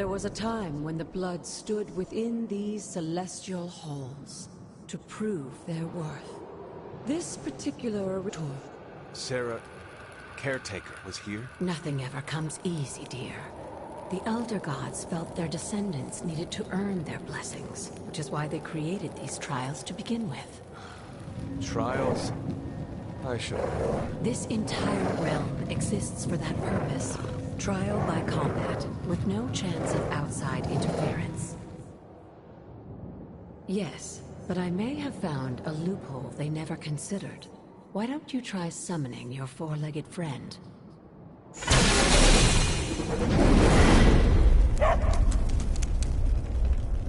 There was a time when the blood stood within these celestial halls to prove their worth. This particular ritual... Sarah, Caretaker, was here? Nothing ever comes easy, dear. The Elder Gods felt their descendants needed to earn their blessings, which is why they created these trials to begin with. Trials? I should know. This entire realm exists for that purpose. Trial by combat, with no chance of outside interference. Yes, but I may have found a loophole they never considered. Why don't you try summoning your four-legged friend?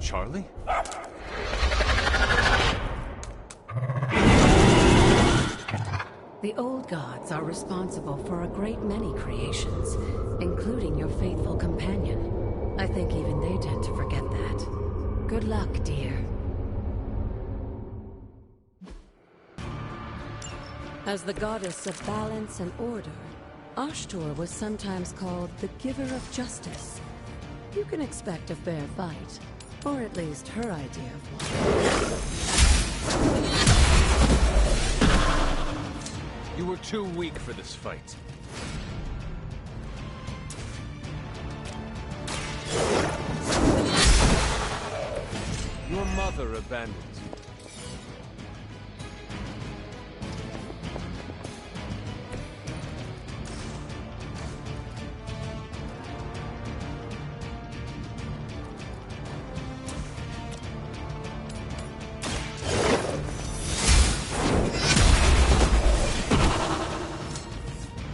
Charlie? The old gods are responsible for a great many creations, including your faithful companion. I think even they tend to forget that. Good luck, dear. As the goddess of balance and order, Ashtur was sometimes called the giver of justice. You can expect a fair fight, or at least her idea of one. You were too weak for this fight. Your mother abandoned you.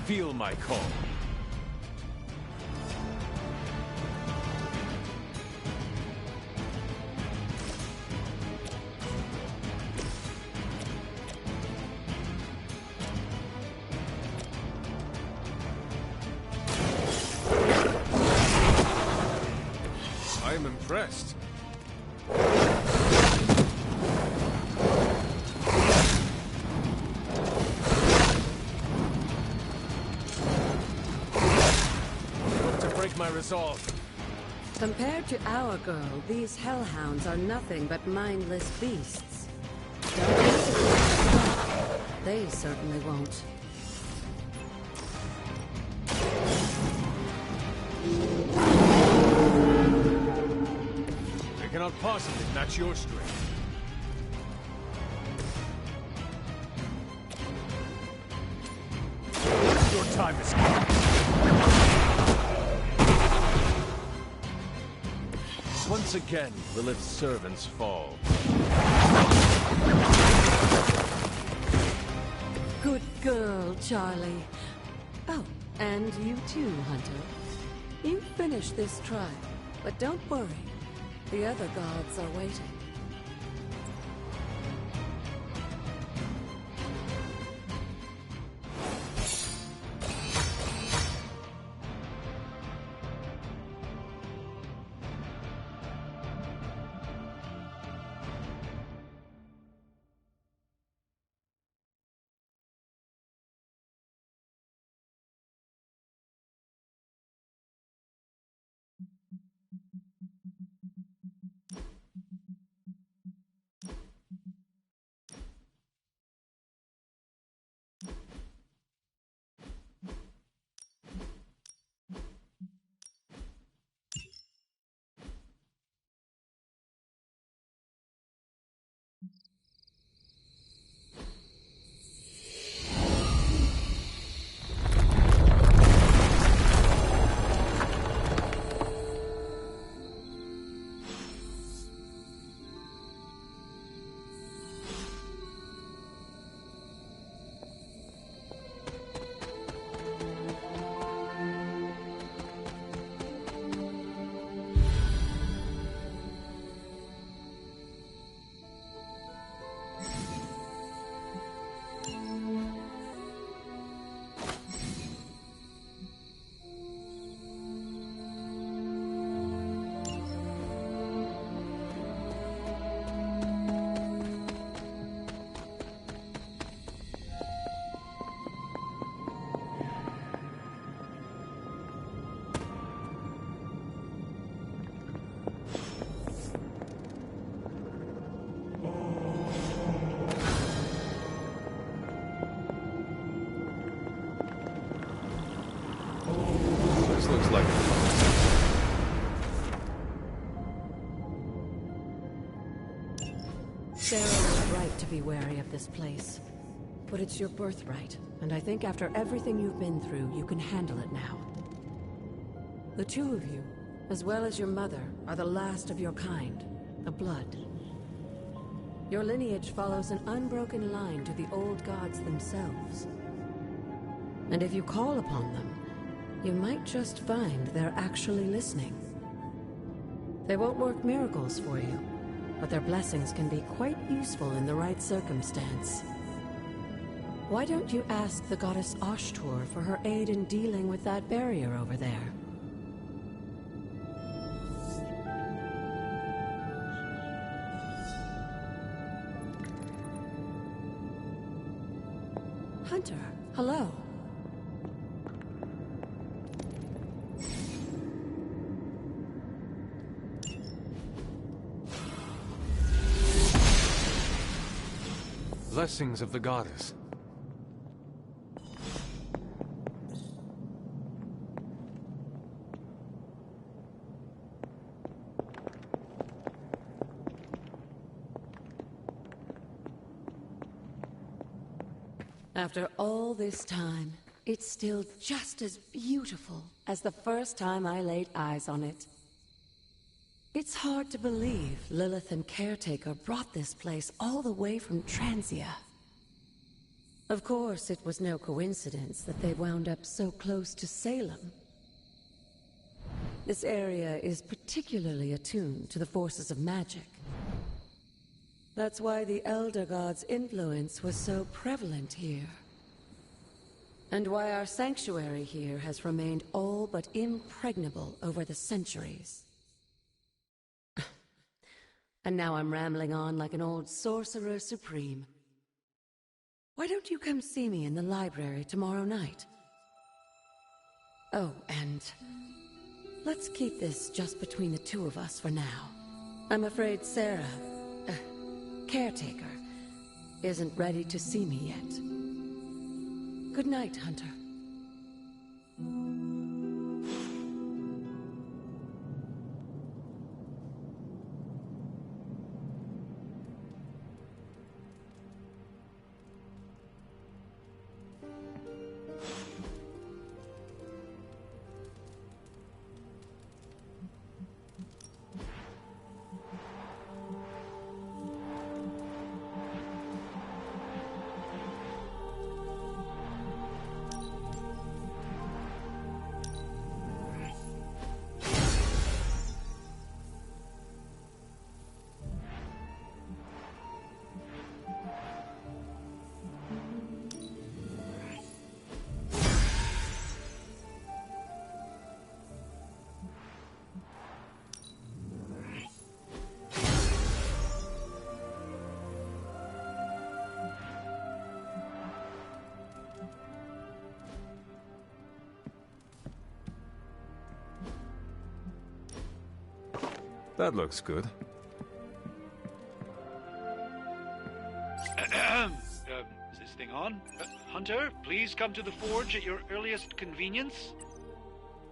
Feel my call. I am impressed. My resolve. Compared to our girl, these hellhounds are nothing but mindless beasts. Don't hesitate. They certainly won't. They cannot possibly match your strength. Your time is come. Once again, Lilith's servants fall. Good girl, Charlie. Oh, and you too, Hunter. You finished this trial, but don't worry. The other gods are waiting. Sarah was right to be wary of this place. But it's your birthright, and I think after everything you've been through, you can handle it now. The two of you, as well as your mother, are the last of your kind, the Blood. Your lineage follows an unbroken line to the old gods themselves. And if you call upon them, you might just find they're actually listening. They won't work miracles for you, but their blessings can be quite useful in the right circumstance. Why don't you ask the goddess Ashtur for her aid in dealing with that barrier over there? Hunter, hello. Blessings of the goddess. After all this time, it's still just as beautiful as the first time I laid eyes on it. It's hard to believe Lilith and Caretaker brought this place all the way from Transia. Of course, it was no coincidence that they wound up so close to Salem. This area is particularly attuned to the forces of magic. That's why the Elder God's influence was so prevalent here. And why our sanctuary here has remained all but impregnable over the centuries. And now I'm rambling on like an old sorcerer supreme. Why don't you come see me in the library tomorrow night? Oh, and let's keep this just between the two of us for now. I'm afraid Sarah, Caretaker, isn't ready to see me yet. Good night, Hunter. That looks good. Is this thing on? Hunter, please come to the forge at your earliest convenience.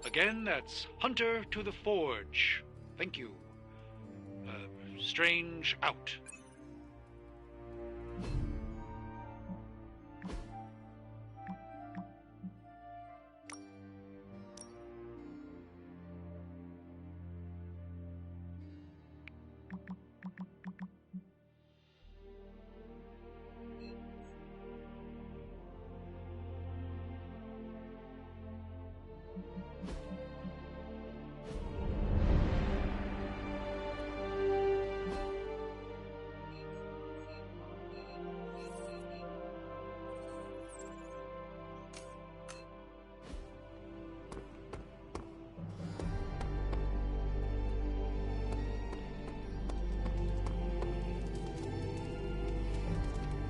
Again, that's Hunter to the forge. Thank you. Strange out.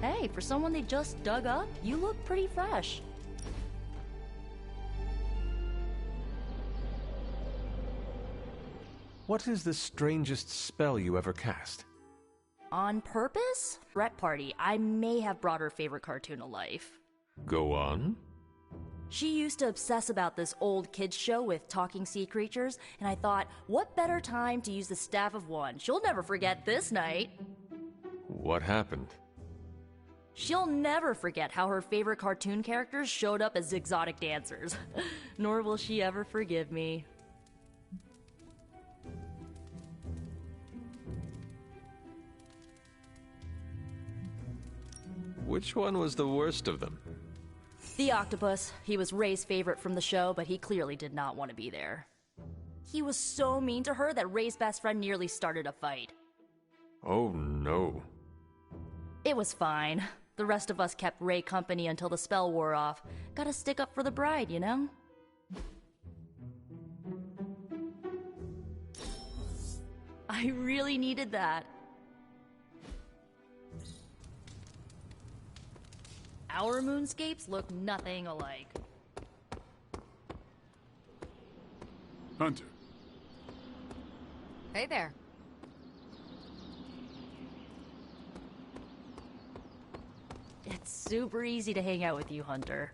Hey, for someone they just dug up, you look pretty fresh. What is the strangest spell you ever cast? On purpose? Rec Party. I may have brought her favorite cartoon to life. Go on. She used to obsess about this old kids show with talking sea creatures, and I thought, what better time to use the Staff of One? She'll never forget this night. What happened? She'll never forget how her favorite cartoon characters showed up as exotic dancers. Nor will she ever forgive me. Which one was the worst of them? The octopus. He was Ray's favorite from the show, but he clearly did not want to be there. He was so mean to her that Ray's best friend nearly started a fight. Oh no. It was fine. The rest of us kept Ray company until the spell wore off. Gotta stick up for the bride, you know? I really needed that. Our moonscapes look nothing alike. Hunter. Hey there. It's super easy to hang out with you, Hunter.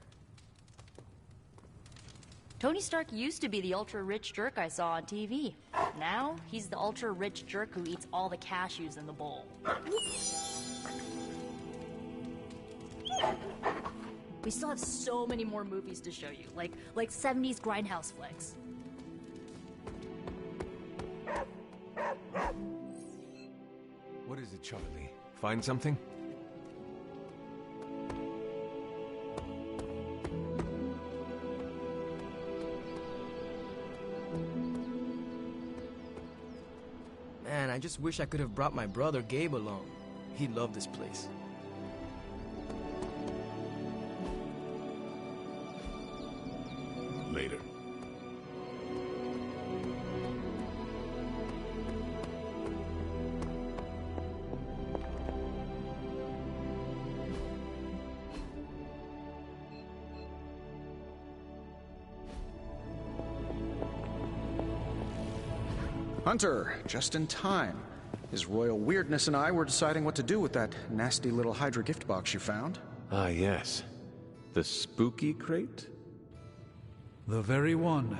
Tony Stark used to be the ultra-rich jerk I saw on TV. Now, he's the ultra-rich jerk who eats all the cashews in the bowl. We still have so many more movies to show you, like 70s grindhouse flicks. What is it, Charlie? Find something? Man, I just wish I could have brought my brother Gabe along. He'd love this place. Later. Hunter, just in time. His royal weirdness and I were deciding what to do with that nasty little Hydra gift box you found. Ah, yes. The spooky crate? The very one.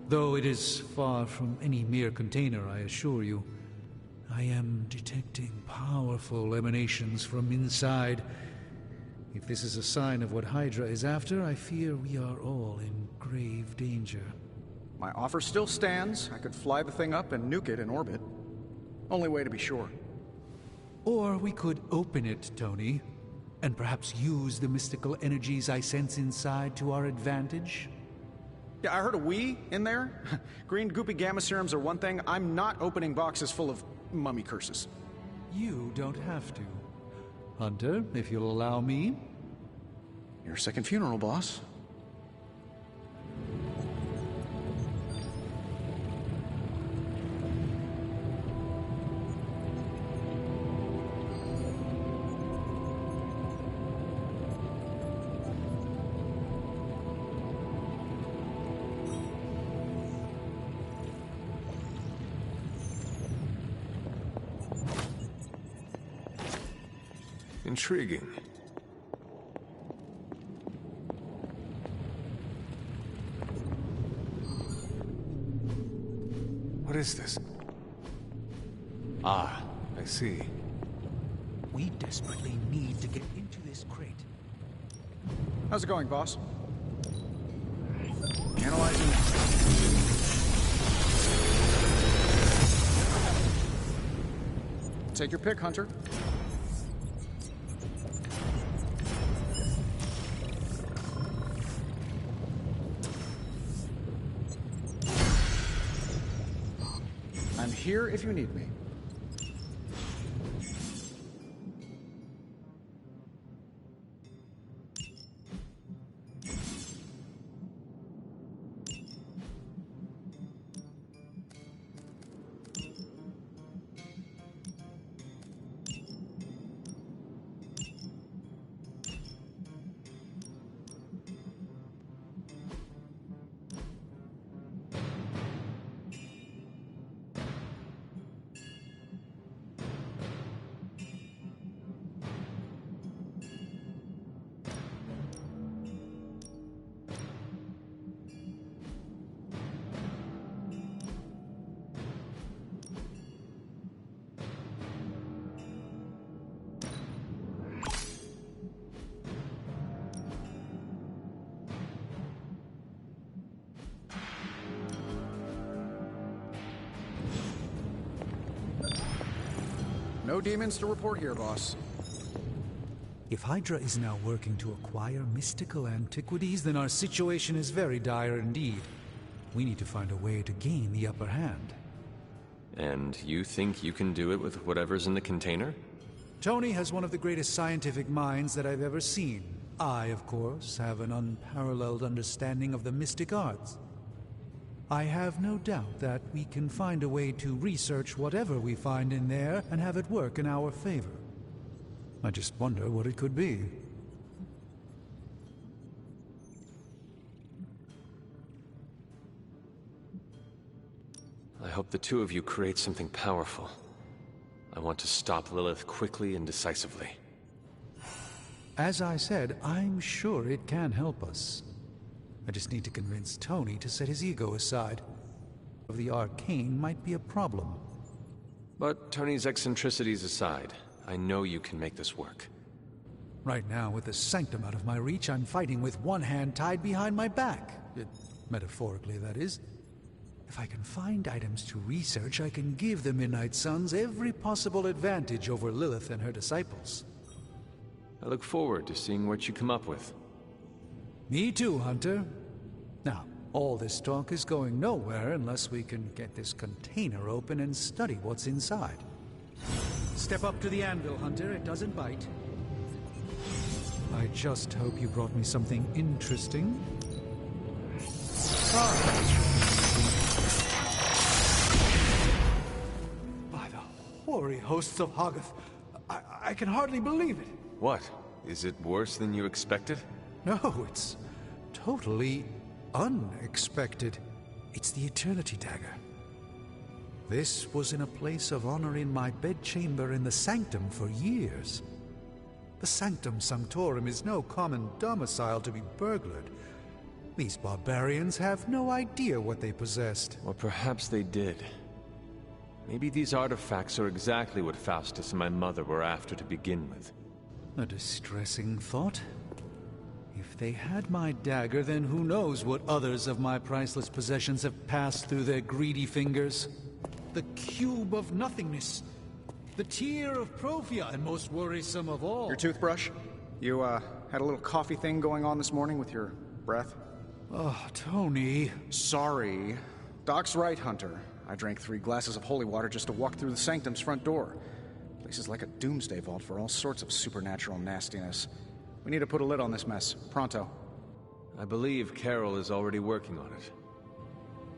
Though it is far from any mere container, I assure you. I am detecting powerful emanations from inside. If this is a sign of what Hydra is after, I fear we are all in grave danger. My offer still stands. I could fly the thing up and nuke it in orbit. Only way to be sure. Or we could open it, Tony, and perhaps use the mystical energies I sense inside to our advantage. Yeah, I heard a "we" in there. Green goopy gamma serums are one thing. I'm not opening boxes full of mummy curses. You don't have to. Hunter, if you'll allow me. Your second funeral, boss. Intriguing. What is this? Ah, I see. We desperately need to get into this crate. How's it going, boss? Analyzing. Take your pick, Hunter. I'm here if you need me. No demons to report here, boss. If Hydra is now working to acquire mystical antiquities, then our situation is very dire indeed. We need to find a way to gain the upper hand. And you think you can do it with whatever's in the container? Tony has one of the greatest scientific minds that I've ever seen. I, of course, have an unparalleled understanding of the mystic arts. I have no doubt that we can find a way to research whatever we find in there and have it work in our favor. I just wonder what it could be. I hope the two of you create something powerful. I want to stop Lilith quickly and decisively. As I said, I'm sure it can help us. I just need to convince Tony to set his ego aside. The arcane might be a problem. But Tony's eccentricities aside, I know you can make this work. Right now, with the sanctum out of my reach, I'm fighting with one hand tied behind my back. Metaphorically, that is. If I can find items to research, I can give the Midnight Suns every possible advantage over Lilith and her disciples. I look forward to seeing what you come up with. Me too, Hunter. Now, all this talk is going nowhere unless we can get this container open and study what's inside. Step up to the anvil, Hunter. It doesn't bite. I just hope you brought me something interesting. By the hoary hosts of Hoggoth, I can hardly believe it. What? Is it worse than you expected? No, it's totally unexpected. It's the Eternity Dagger. This was in a place of honor in my bedchamber in the Sanctum for years. The Sanctum Sanctorum is no common domicile to be burglared. These barbarians have no idea what they possessed. Or perhaps they did. Maybe these artifacts are exactly what Faustus and my mother were after to begin with. A distressing thought. If they had my dagger, then who knows what others of my priceless possessions have passed through their greedy fingers. The cube of nothingness. The tear of Profia, and most worrisome of all. Your toothbrush? You, had a little coffee thing going on this morning with your breath? Oh, Tony. Sorry. Doc's right, Hunter. I drank 3 glasses of holy water just to walk through the Sanctum's front door. Place is like a doomsday vault for all sorts of supernatural nastiness. We need to put a lid on this mess. Pronto. I believe Carol is already working on it.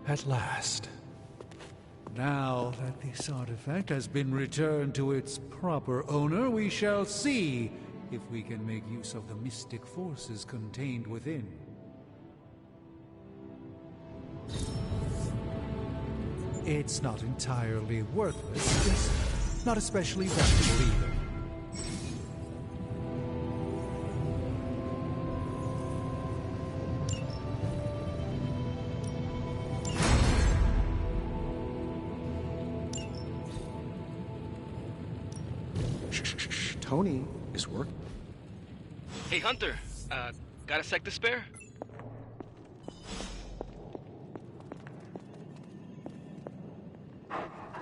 At last. Now that this artifact has been returned to its proper owner, we shall see if we can make use of the mystic forces contained within. It's not entirely worthless, just not especially valuable either. Tony is working. Hey, Hunter. Got a sec to spare?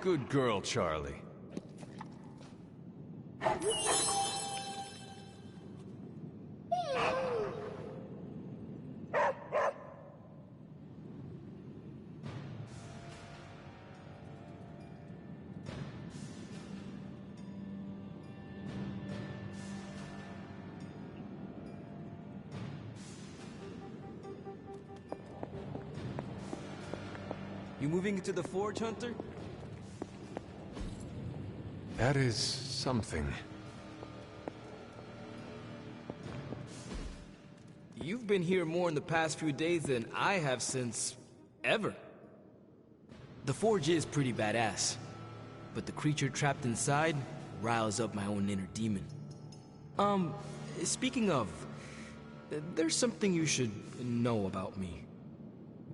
Good girl, Charlie. You moving into the forge, Hunter? That is something. You've been here more in the past few days than I have since... ever. The forge is pretty badass, but the creature trapped inside riles up my own inner demon. Speaking of, there's something you should know about me.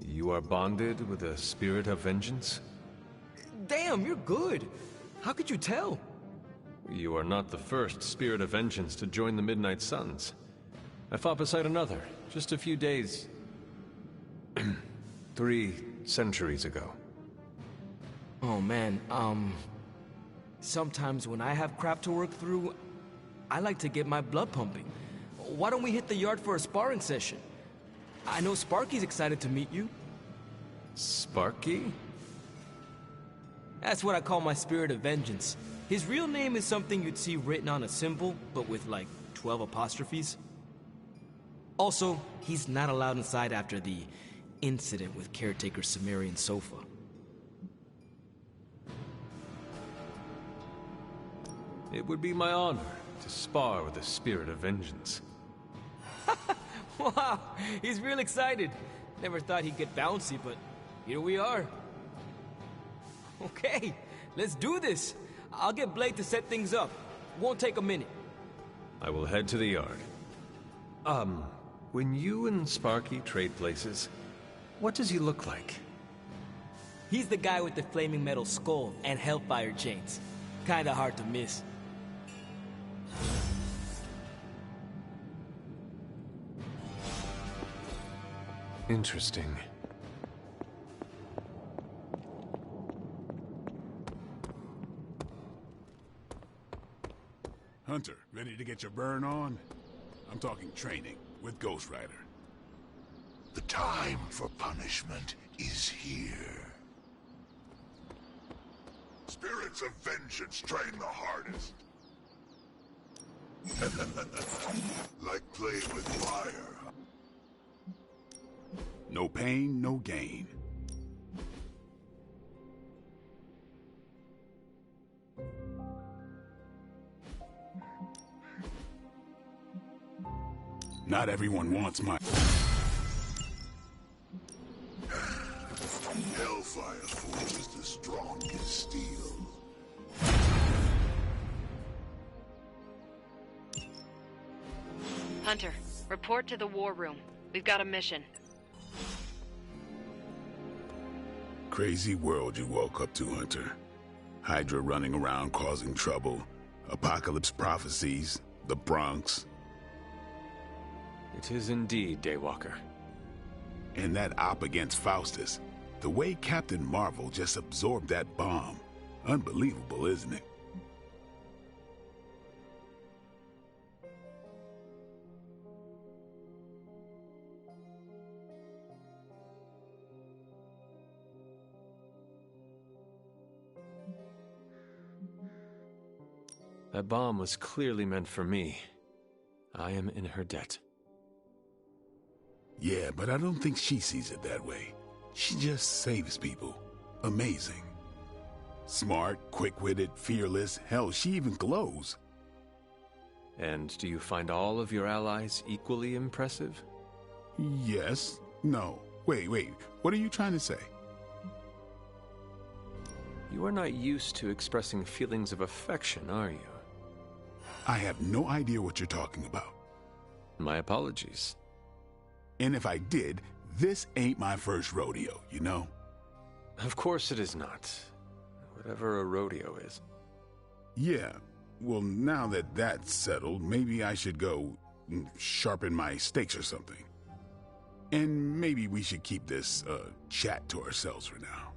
You are bonded with a spirit of vengeance? Damn, you're good. How could you tell? You are not the first spirit of vengeance to join the Midnight Suns. I fought beside another, just a few days... 3 centuries ago. Oh man, Sometimes when I have crap to work through, I like to get my blood pumping. Why don't we hit the yard for a sparring session? I know Sparky's excited to meet you. Sparky? That's what I call my spirit of vengeance. His real name is something you'd see written on a symbol, but with like 12 apostrophes. Also, he's not allowed inside after the incident with caretaker Sumerian sofa. It would be my honor to spar with the spirit of vengeance. Wow, he's real excited. Never thought he'd get bouncy, but here we are. Okay, let's do this. I'll get Blade to set things up. Won't take a minute. I will head to the yard. When you and Sparky trade places, what does he look like? He's the guy with the flaming metal skull and hellfire chains. Kinda hard to miss. Interesting. Hunter, ready to get your burn on? I'm talking training with Ghost Rider. The time for punishment is here. Spirits of vengeance train the hardest. Like playing with fire. No pain, no gain. Not everyone wants my... Hellfire forges the strongest steel. Hunter, report to the war room. We've got a mission. Crazy world you woke up to, Hunter. Hydra running around causing trouble. Apocalypse prophecies. The Bronx. It is indeed, Daywalker. And that op against Faustus. The way Captain Marvel just absorbed that bomb. Unbelievable, isn't it? That bomb was clearly meant for me. I am in her debt. Yeah, but I don't think she sees it that way. She just saves people. Amazing. Smart, quick-witted, fearless. Hell, she even glows. And do you find all of your allies equally impressive? Yes. No. Wait. What are you trying to say? You are not used to expressing feelings of affection, are you? I have no idea what you're talking about. My apologies. And if I did, this ain't my first rodeo, you know? Of course it is not. Whatever a rodeo is. Yeah. Well, now that that's settled, maybe I should go sharpen my stakes or something. And maybe we should keep this chat to ourselves for now.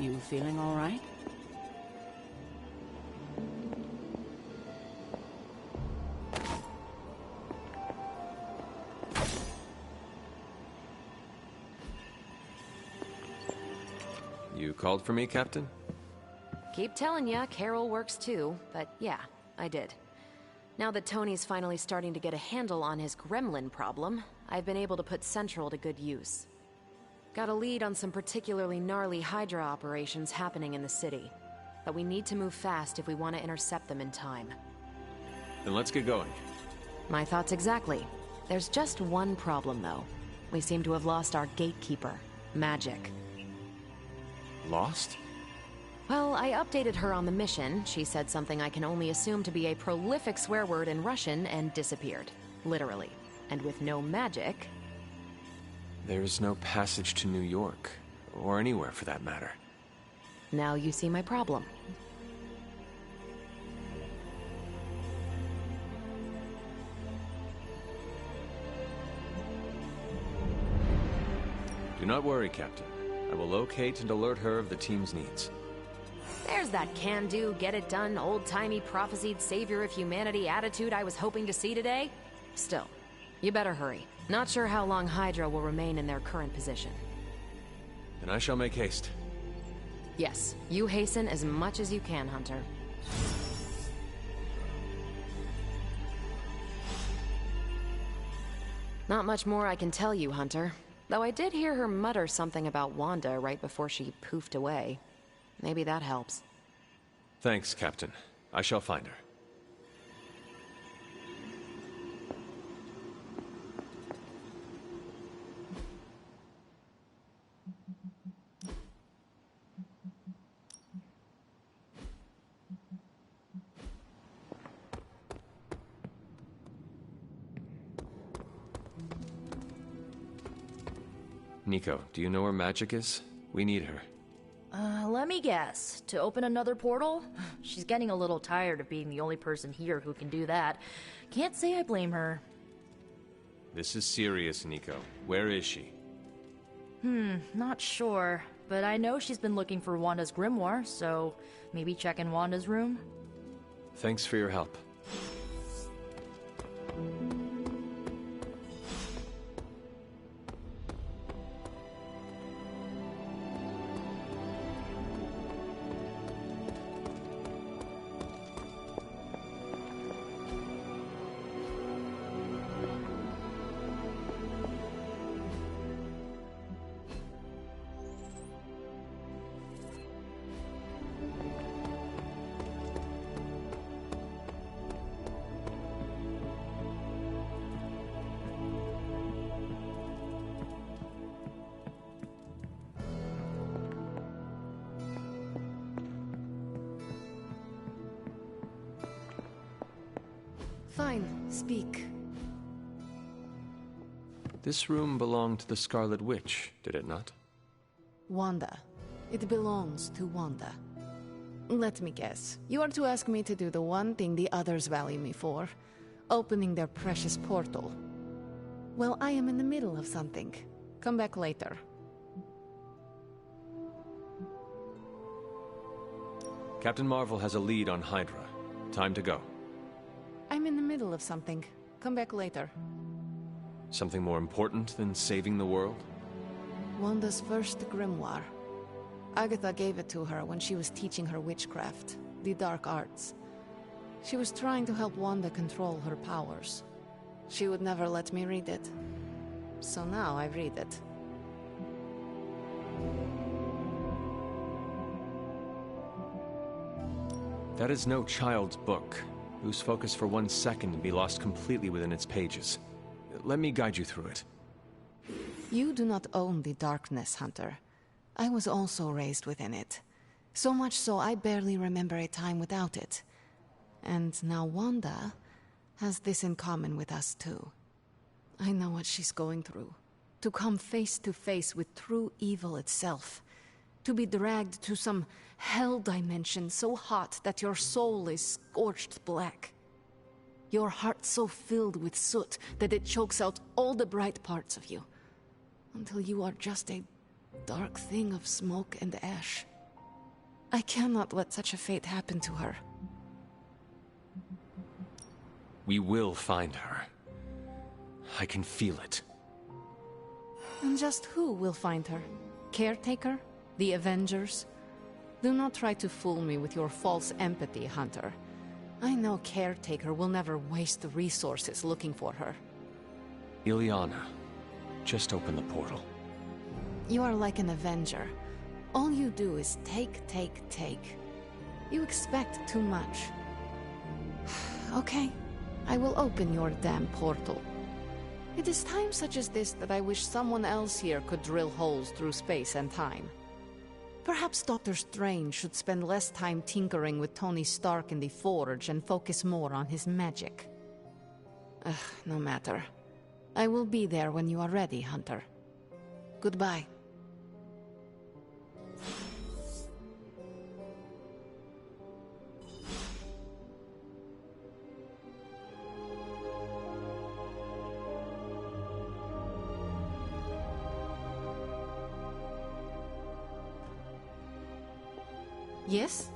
You feeling all right? called for me, Captain? Keep telling ya, Carol works too, but yeah, I did. Now that Tony's finally starting to get a handle on his gremlin problem, I've been able to put Central to good use. Got a lead on some particularly gnarly Hydra operations happening in the city, but we need to move fast if we want to intercept them in time. Then let's get going. My thoughts exactly. There's just one problem, though. We seem to have lost our gatekeeper, Magic. Lost? Well, I updated her on the mission. She said something I can only assume to be a prolific swear word in Russian and disappeared. Literally. And with no magic... There's no passage to New York, or anywhere for that matter. Now you see my problem. Do not worry, Captain. I will locate and alert her of the team's needs. There's that can-do, get-it-done, old-timey prophesied savior of humanity attitude I was hoping to see today. Still, you better hurry. Not sure how long Hydra will remain in their current position. Then I shall make haste. Yes, you hasten as much as you can, Hunter. Not much more I can tell you, Hunter. Though I did hear her mutter something about Wanda right before she poofed away. Maybe that helps. Thanks, Captain. I shall find her. Nico, do you know where Magic is? We need her. Let me guess. To open another portal? She's getting a little tired of being the only person here who can do that. Can't say I blame her. This is serious, Nico. Where is she? Not sure. But I know she's been looking for Wanda's grimoire, so maybe check in Wanda's room? Thanks for your help. Fine, speak. This room belonged to the Scarlet Witch, did it not? Wanda. It belongs to Wanda. Let me guess. You are to ask me to do the one thing the others value me for. Opening their precious portal. Well, I am in the middle of something. Come back later. Captain Marvel has a lead on Hydra. Time to go. I'm in the middle of something. Come back later. Something more important than saving the world? Wanda's first grimoire. Agatha gave it to her when she was teaching her witchcraft, the dark arts. She was trying to help Wanda control her powers. She would never let me read it. So now I read it. That is no child's book, whose focus for 1 second can be lost completely within its pages. Let me guide you through it. You do not own the darkness, Hunter. I was also raised within it. So much so I barely remember a time without it. And now Wanda has this in common with us too. I know what she's going through. To come face to face with true evil itself. To be dragged to some hell dimension so hot that your soul is scorched black. Your heart so filled with soot that it chokes out all the bright parts of you. Until you are just a dark thing of smoke and ash. I cannot let such a fate happen to her. We will find her. I can feel it. And just who will find her? Caretaker? The Avengers? Do not try to fool me with your false empathy, Hunter. I know Caretaker will never waste resources looking for her. Ileana, just open the portal. You are like an Avenger. All you do is take, take, take. You expect too much. Okay, I will open your damn portal. It is times such as this that I wish someone else here could drill holes through space and time. Perhaps Doctor Strange should spend less time tinkering with Tony Stark in the Forge and focus more on his magic. No matter. I will be there when you are ready, Hunter. Goodbye. Yes?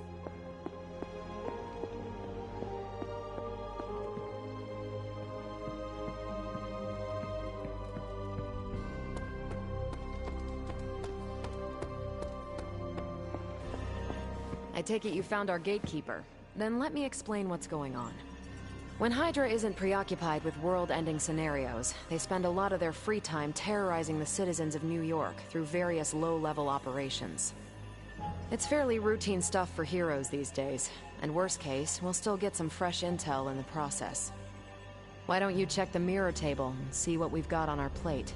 I take it you found our gatekeeper. Then let me explain what's going on. When Hydra isn't preoccupied with world-ending scenarios, they spend a lot of their free time terrorizing the citizens of New York through various low-level operations. It's fairly routine stuff for heroes these days, and worst case, we'll still get some fresh intel in the process. Why don't you check the mirror table and see what we've got on our plate?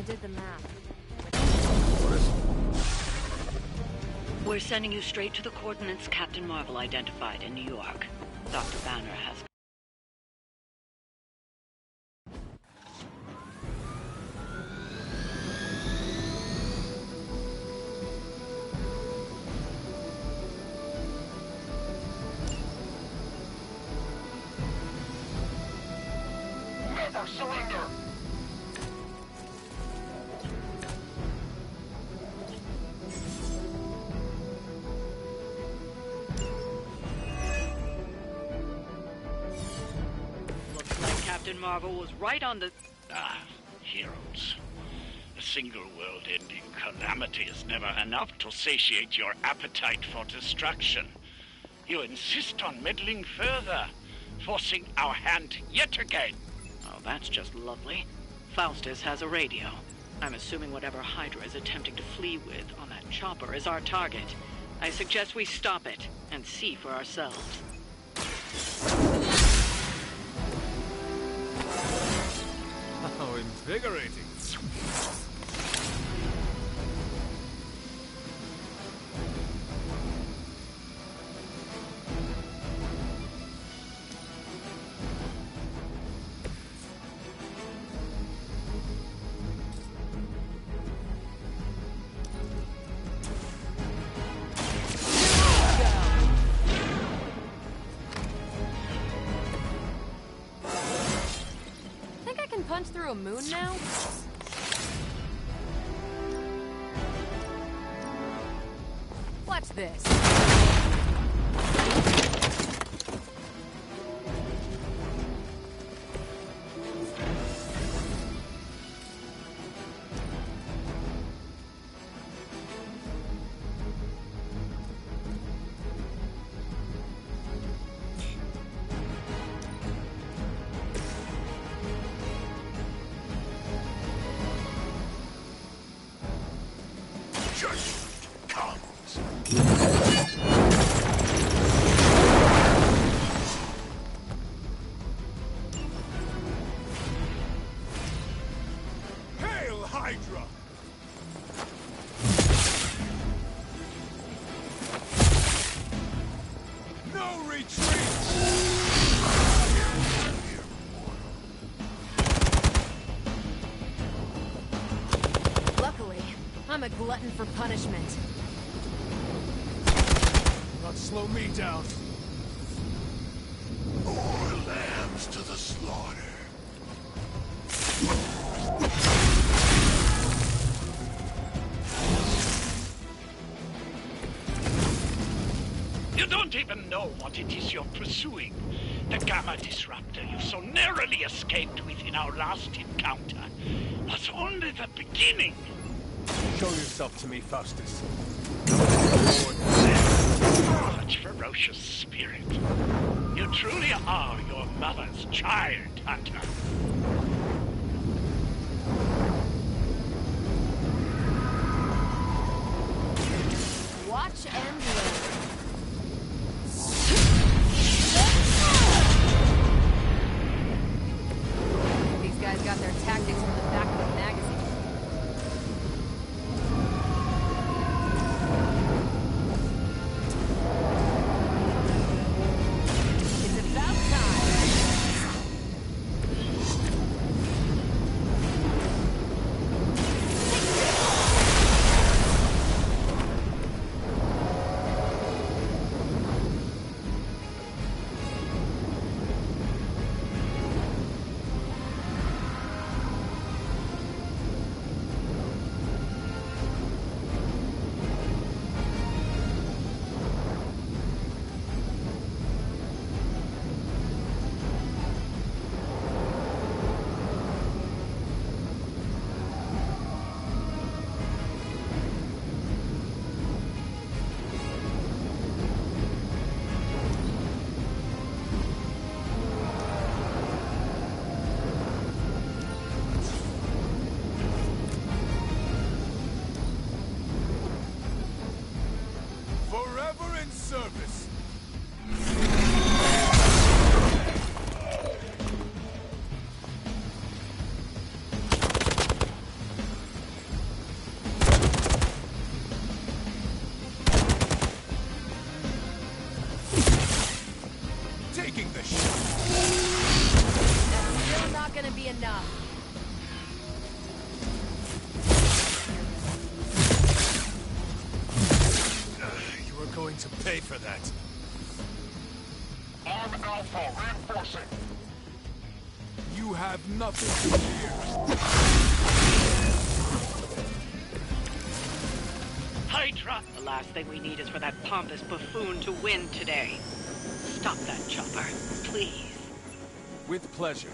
Did the math. We're sending you straight to the coordinates Captain Marvel identified in New York. Dr. Banner has... Never surrender! Captain Marvel was right on the... Heroes. A single world-ending calamity is never enough to satiate your appetite for destruction. You insist on meddling further, forcing our hand yet again. Oh, that's just lovely. Faustus has a radio. I'm assuming whatever Hydra is attempting to flee with on that chopper is our target. I suggest we stop it and see for ourselves. How invigorating. Punch through a moon now? Watch this. Hail, Hydra! No retreat! Luckily, I'm a glutton for punishment. Not slow me down. More lambs to the slaughter. You don't even know what it is you're pursuing. The Gamma Disruptor you so narrowly escaped with in our last encounter was only the beginning. Show yourself to me, Faustus. Such ferocious spirit. You truly are your mother's child, Hunter. Watch and learn. These guys got their tactics from the back of a magazine. It's about time. Forever in service. Taking the shot. That's still not gonna be enough. You are going to pay for that. Arm Alpha reinforcing. You have nothing to fear. Hydra! The last thing we need is for that pompous buffoon to win today. Stop that chopper, please. With pleasure.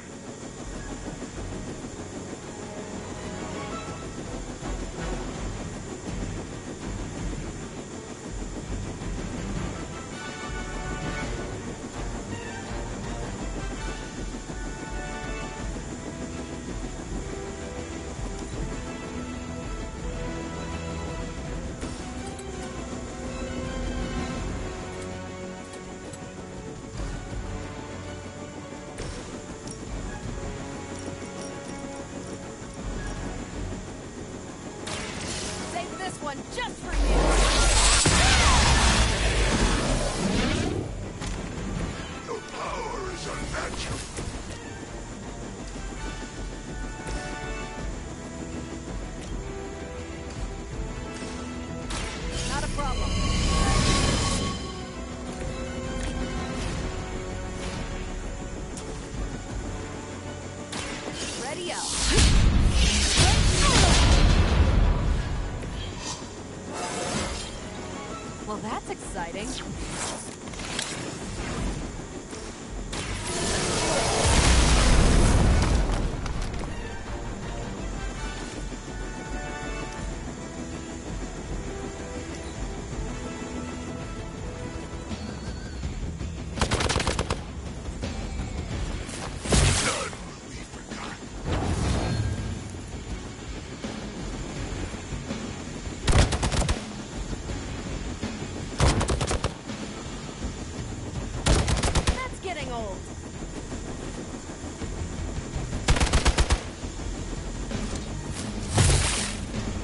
exciting.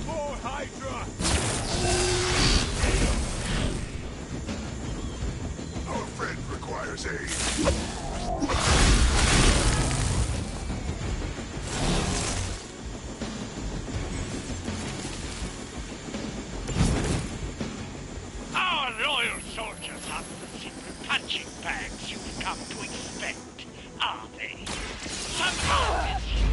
More Hydra! Our friend requires aid. Our loyal soldiers aren't the simple punching bags you've come to expect, are they? Somehow it's you.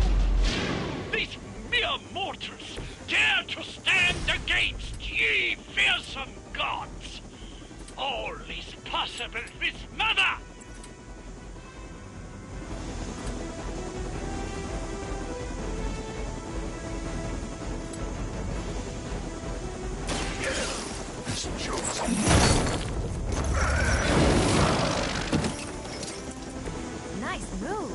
These mere mortals dare to stand against ye fearsome gods. All is possible with Mother! Nice move.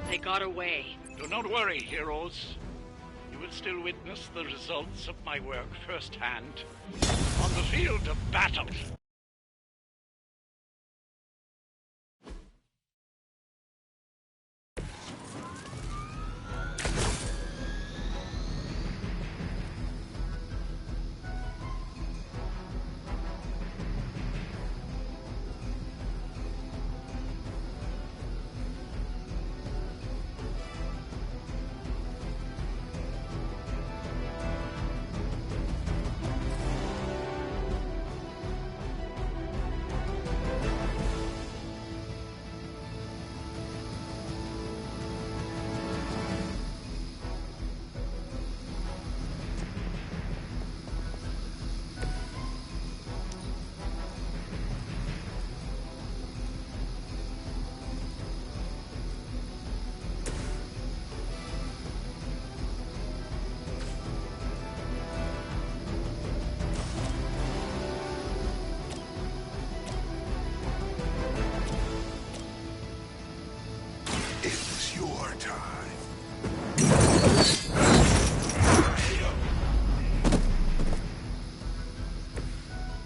They got away. Do not worry, heroes. You will still witness the results of my work firsthand on the field of battle.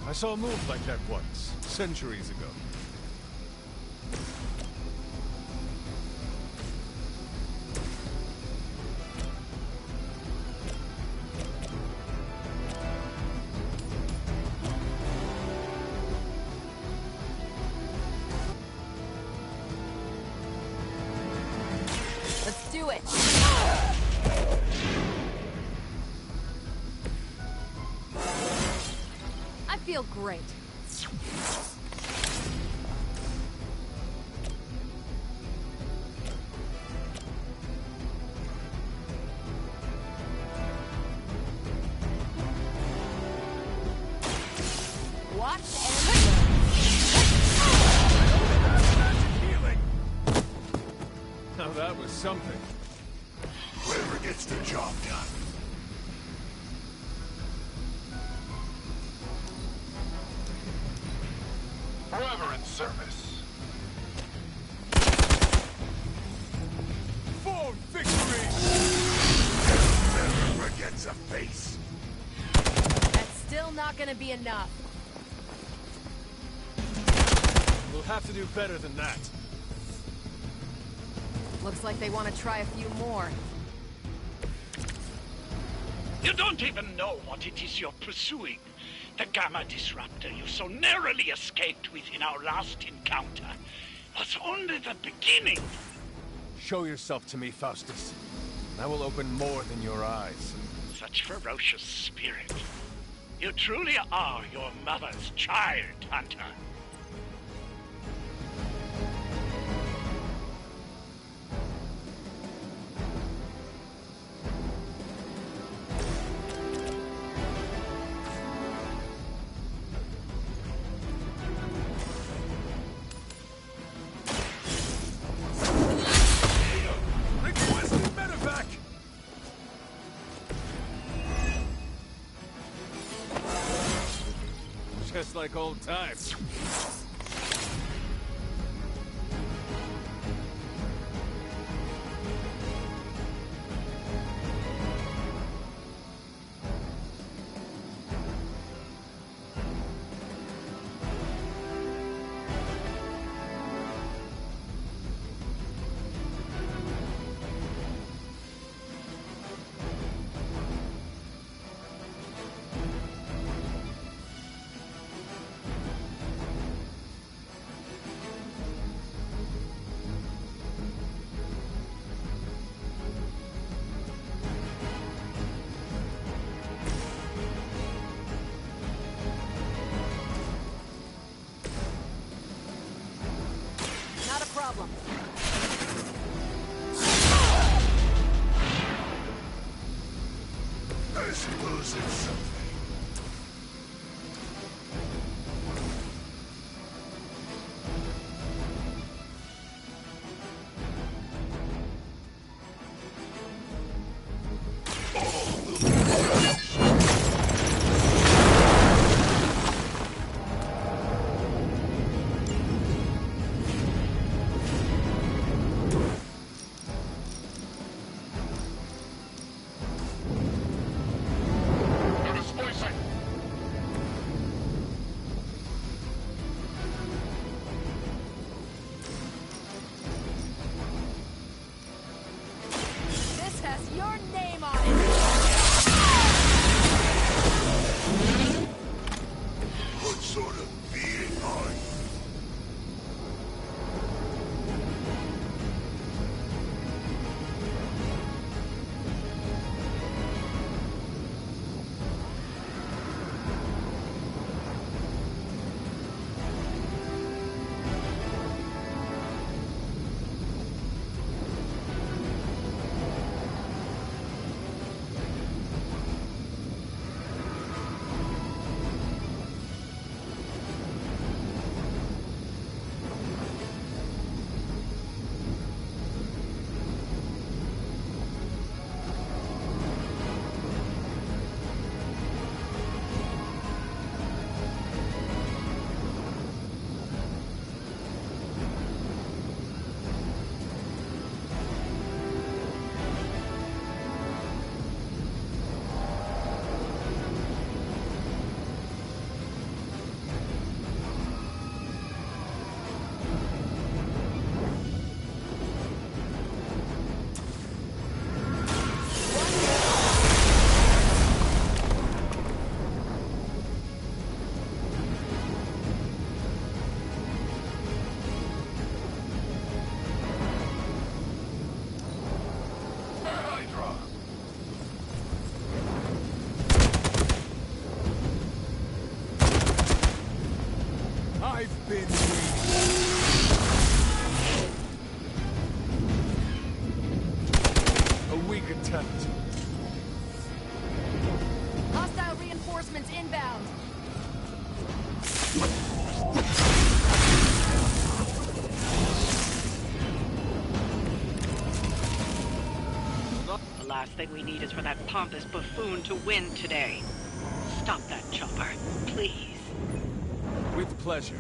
I saw a move like that once, centuries ago. Let's do it! I feel great. Watch and Healing! Now that was something. Whoever gets the job done. Forever in service. For victory! Never forgets a face. That's still not gonna be enough. We'll have to do better than that. Looks like they want to try a few more. You don't even know what it is you're pursuing. The Gamma Disruptor you so narrowly escaped with in our last encounter was only the beginning. Show yourself to me, Faustus. I will open more than your eyes. Such ferocious spirit. You truly are your mother's child, Hunter. Just like old times. I suppose it's something. I've been waiting. A weak attempt. Hostile reinforcements inbound. The last thing we need is for that pompous buffoon to win today. Stop that chopper, please. With pleasure.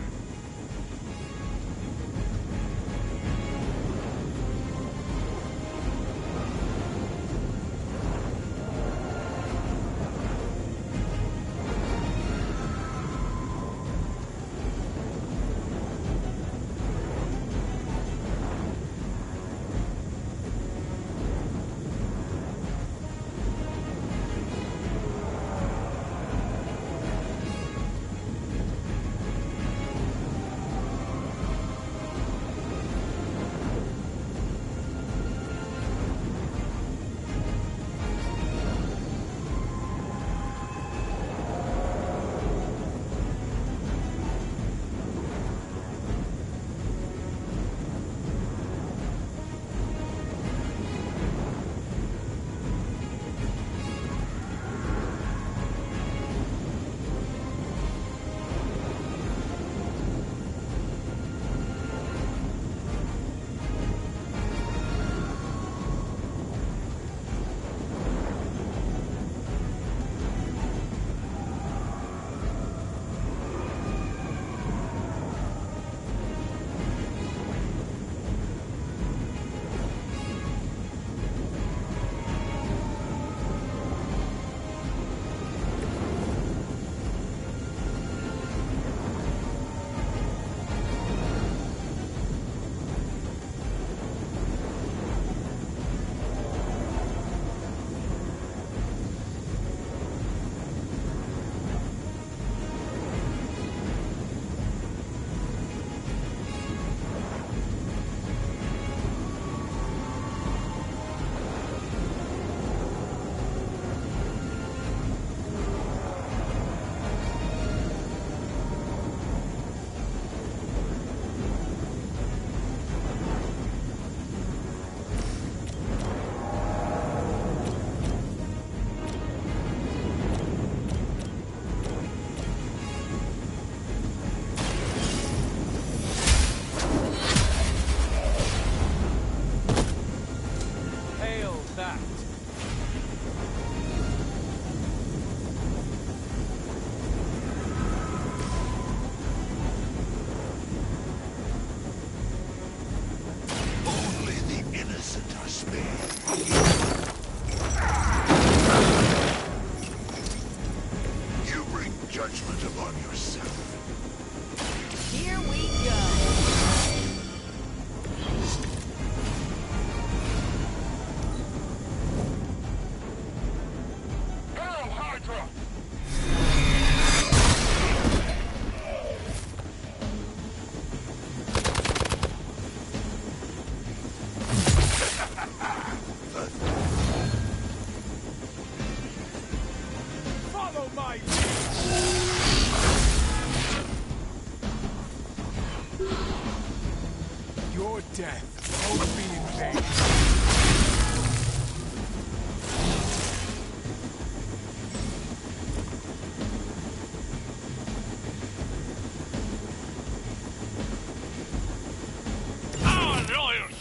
Your death won't be in vain.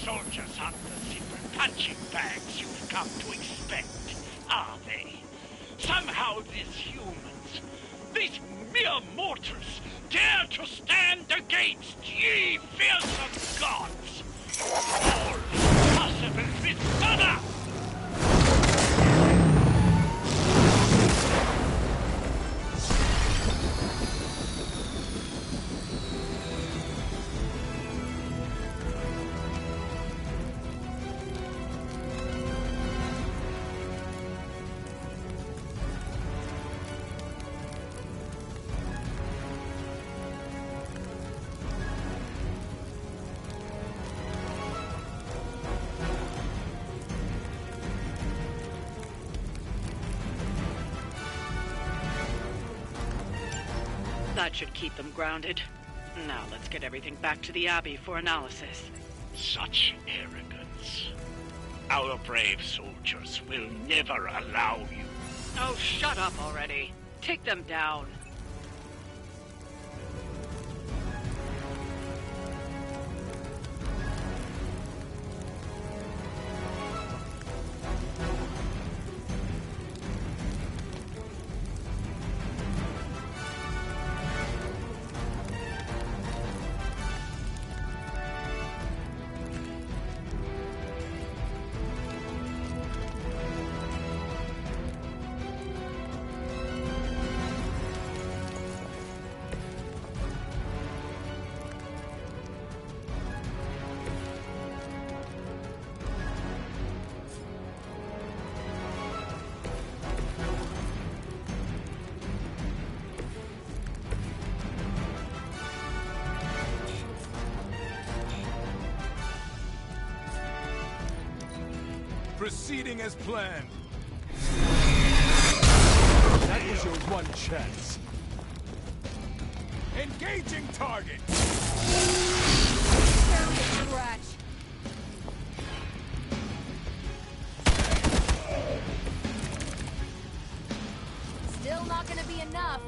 Soldiers aren't the simple punching bags you've come to expect, are they? Somehow these humans, these mere mortals, dare to stand against ye fearsome gods! All possible with honor! That should keep them grounded. Now let's get everything back to the Abbey for analysis. Such arrogance. Our brave soldiers will never allow you. Oh, shut up already. Take them down. Proceeding as planned. That was your one chance. Engaging target. Scratch. Still not gonna be enough.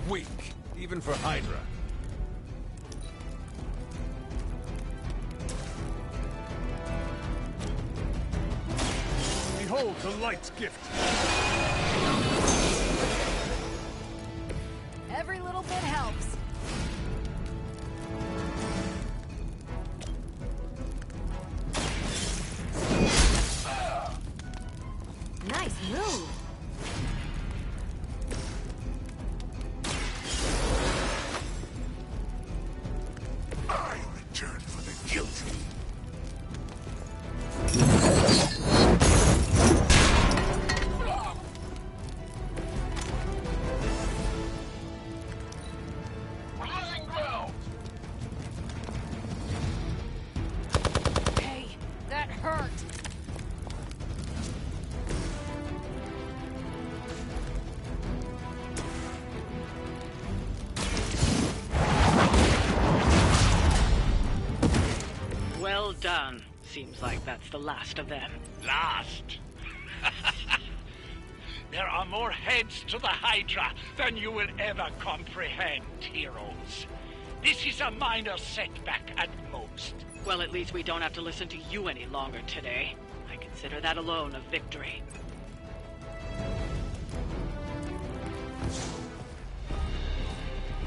Weak, even for Hydra. Behold the light's gift. Every little bit helps. Nice move. Well done. Seems like that's the last of them. Last? There are more heads to the Hydra than you will ever comprehend, heroes. This is a minor setback at most. Well, at least we don't have to listen to you any longer today. I consider that alone a victory.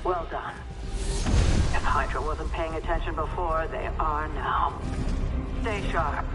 Well done. If Hydra wasn't paying attention before, they are now. Stay sharp.